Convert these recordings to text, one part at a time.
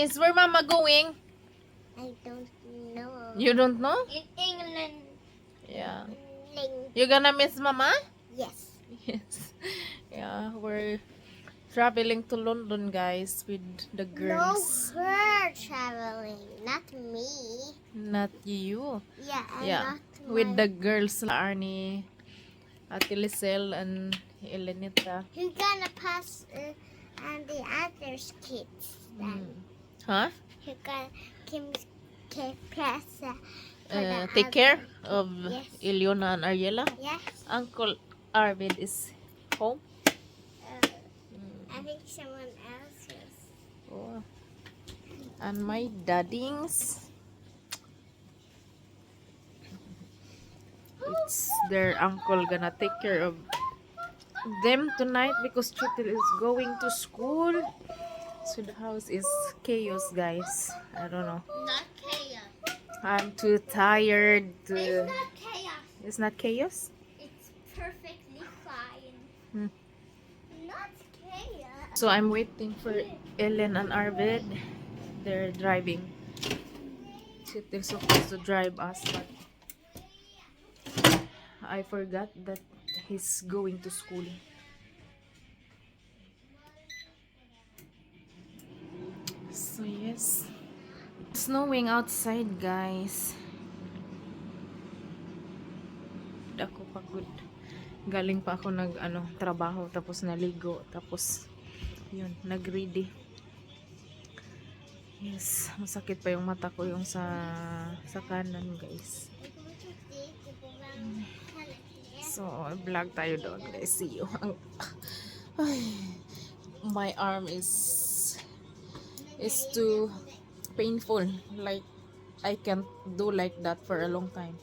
Miss, where Mama going? I don't know. You don't know? In England. Yeah. England. You gonna miss Mama? Yes. Yes. Yeah, we're traveling to London, guys, with the No, girls. her traveling, not me. Not you. Yeah, I'm Yeah, not with my... the girls, Arnie, Ate Lisel, and Elenita. Who's gonna pass and the others kids then? Huh? Who gonna pass for the Take care other of kids? Yes. Ileona and Ariela. Yes. Uncle Arvid is home. I think someone else is. Oh. And my daddings. It's their uncle gonna take care of them tonight because Chutil is going to school. So the house is chaos, guys. I don't know. Not chaos. I'm too tired to... It's not chaos. It's not chaos? It's perfectly fine. Hmm. Not chaos. So I'm waiting for Ellen and Arvid. They're driving. They're supposed to drive us, but I forgot that he's going to school. So yes, snowing outside, guys. Ako pagod. Galing pa ako trabaho, tapos naligo, tapos yun, nag-ready. Yes, masakit pa yung mata ko, yung sa kanan, guys. So, vlog tayo doon, guys. See you. My arm is too painful. Like, I can't do like that for a long time.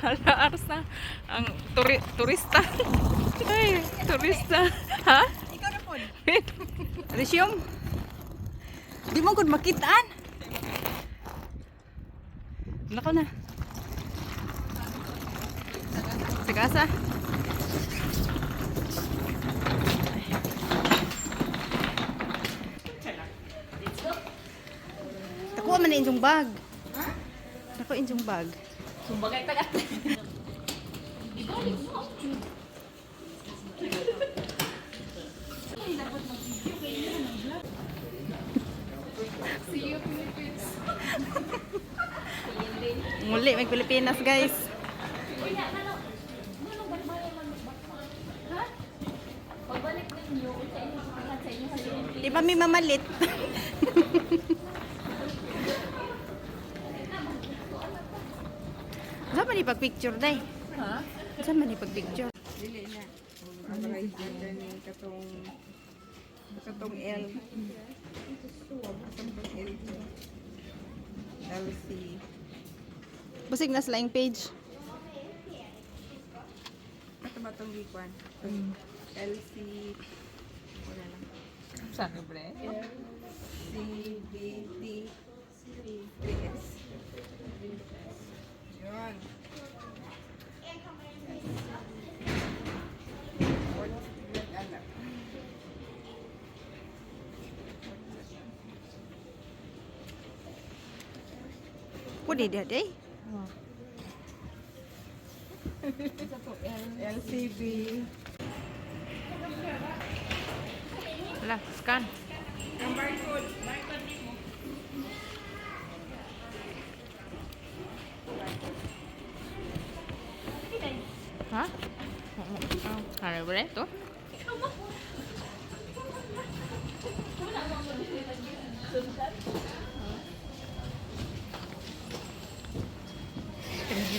Hala, arsa. Ang turista. Ay, turista. Ha? Ikaw na po. Resume. Di mo gud makitaan. Nako na. Sa kasa. Nakuha man na inyong bag. Nakuha inyong bag. Sumbagay tagat. See you, Philippines. Muli, may Pilipinas, guys. Pagbalik ninyo, sa inyo sa inyo sa Di ba may mamalit? Saan man ipag-picture, day? Ha? Saan man ipag-picture? Dili na. Ang right gender ni katong L. Katong L. LC. Busig na slang page. Ito ba itong gikuan? LC. Wala lang. Saan bre? LCBT. 3S. Yun. What did that, day? LCB. Wala, scan. Ang barcode. Ha? Ano bre? Ito?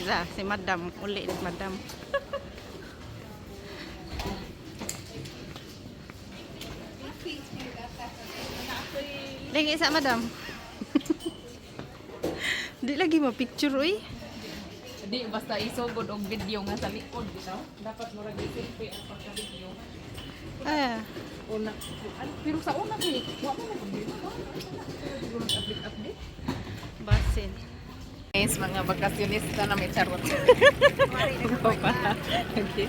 Si madam. Uli, madam. Lagi sa madam. Di lagi ma-picture, uy. Hindi, basta isugod og video nga sa likod, bitaw. Dapat mo rin i-selfie ang pagka-video. Ah, Una. Pero sa una, wala mo na-update. Siguro nag-update. basin. Guys, mga bakasyonista na may charot. Okay.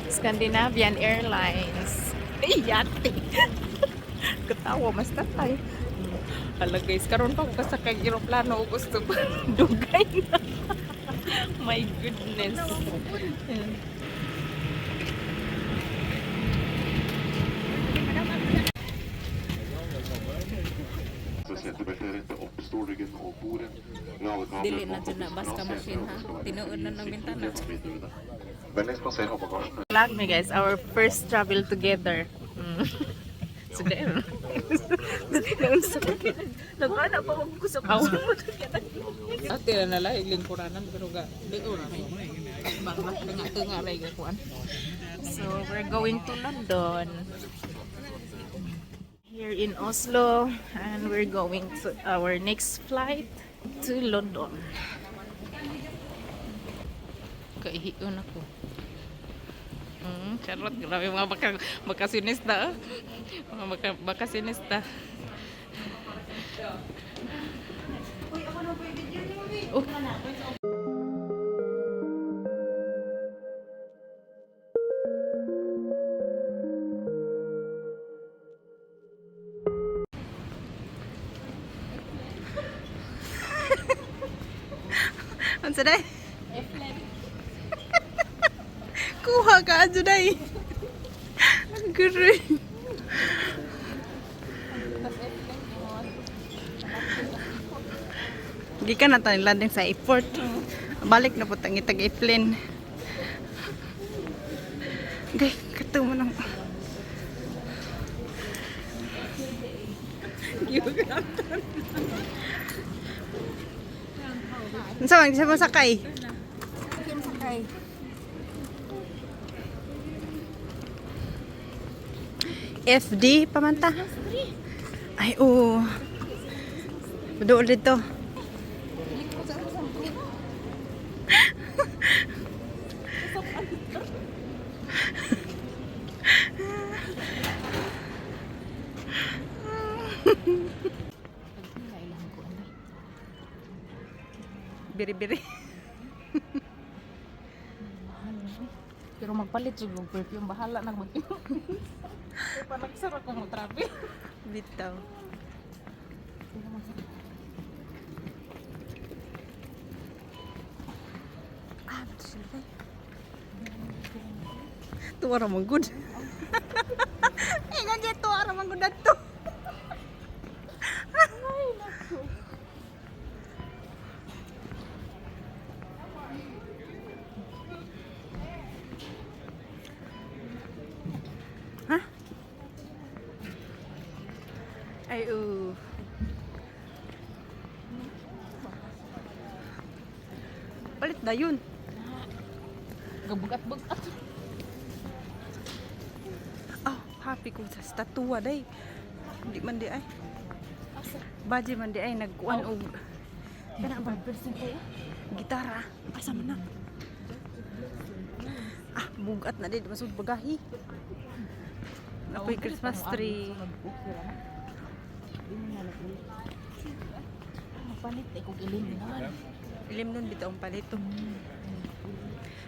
Scandinavian Airlines. Ay, yate. Katawa, mas tatay. Hala guys, karon pa ko kasakay aeroplano o gusto ko dugay na. My goodness. Dili na dyan na basta machine ha. Tinuod na ng bintana. Vlog me guys, our first travel together. So there. Nag-ana pa ako sa kawan mo. Ate na lang, lingkuranan pero ga. Di ko na. Bakit nga ray gakuan. So we're going to London. Here in Oslo, and we're going to our next flight to London. Kaihiyon ako. Charot, grabe mga bakasinista. Mga bakasinista. Oh. Ano sa day? Kuha ka aja day. Guru. Gikan na tayo landing sa airport. Balik na po tangi tag airplane. Gay, kato mo nang. Unsa man sakay? FD pamanta. Ay, oo. Doon dito. Biri-biri. Pero magpalit yung perfume, bahala na mag-inom. Pa nagsara ko mo traffic. Bitaw. Ah, betul sila. Tuwa ra man gud. Ingon je tuwa ra man gud adto. Ay, naku. Ha? Ay, palit na yun. Gabugat-bugat. Oh, happy ko sa statua day. Di man di ay. Baji man di ay nagkuan og kana ba percent ko? Gitara. Asa man na? Ah, bugat na di masud bagahi. Apoy Christmas tree. Mapalit ay kong ilim na. Ilim nun bitaw ang palito.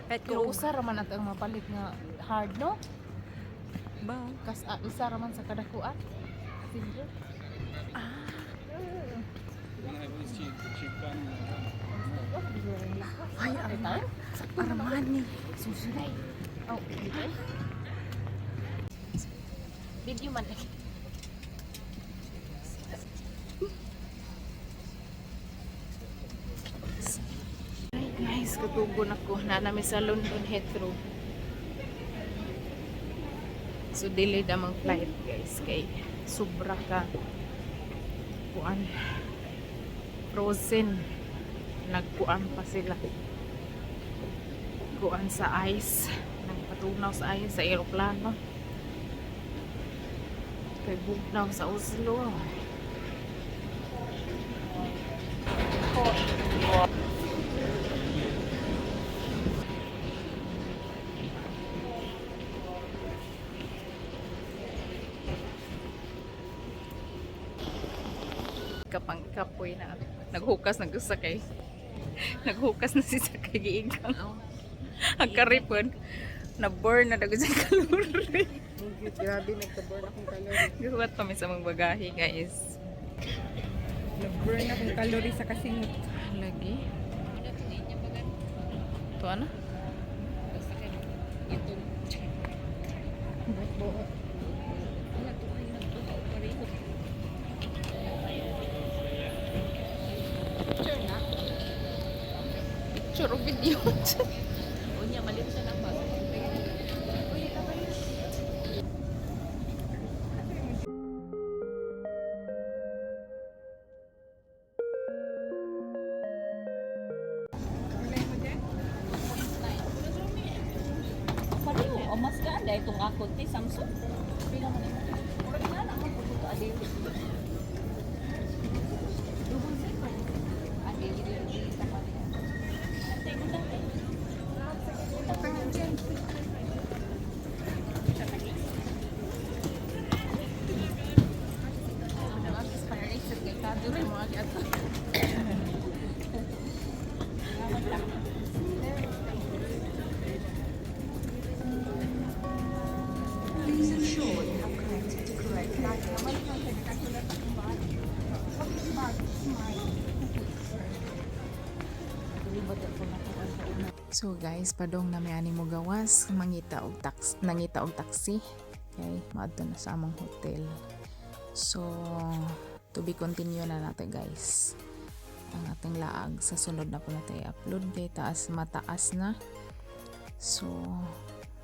Pet Pero ko usa ra man ang mapalit nga hard no? ba? Kas isa ra man sa kadakuan. Sige. Ay, Armani. Susunod. Oh, video man eh. Ay guys, katugon ako na namin sa London Heathrow. So delayed amang flight guys kay sobra ka kuan frozen, nagkuan pa sila kuan sa ice, nagpatunaw sa ice sa aeroplano kay bugnaw sa Oslo. Kapang kapoy na naghukas naghukas na si sakay giigang ang karipon Na-burn na dago sa kalori. Grabe, nagka-burn akong calorie. Guwat kami sa mga bagahe, guys. Nag-burn akong calorie sa kasingot. Lagi. Ito ano? Picture o video. Unya, malit siya lang ba? Sabi mo, o mas ganda itong akot ni Samsung. Pila man ito. Murag na lang ang puto adili. Dubong sa ito. Adili sa pati. Antay ko lang eh. So guys, padong na may ani mo gawas, mangita og nangita og taxi. Okay, maadto na sa among hotel. So, to be continue na natin guys. Ang ating laag sa sunod na po natin i-upload kay mataas na. So,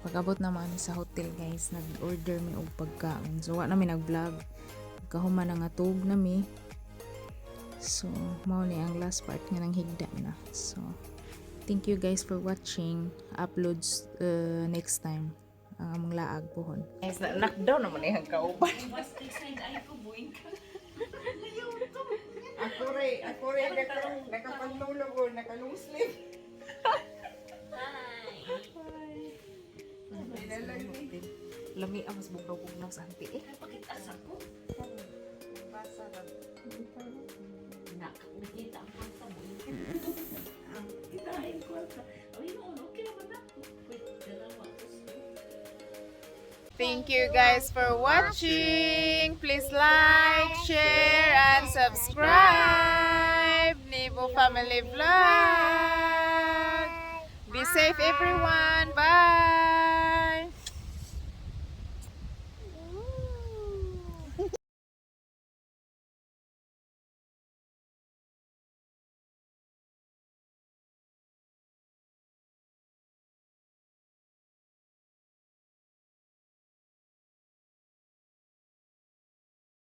pag-abot naman sa hotel guys, nag-order mi og pagkaon. So, wa namin nag-vlog. Kahuman na nga tug nami. So, mao ni ang last part nga nang higda na. So, thank you guys for watching. Uploads next time ang among laag pohon. Guys, knockdown naman ang kauban. Ako rin, nakapantulog o nakalong sleep. Lami ang mas bugnaw-bugnaw sa anti eh. Thank you guys for watching. Please like, share, and subscribe. Nibo Family Vlog. Be safe everyone. Bye.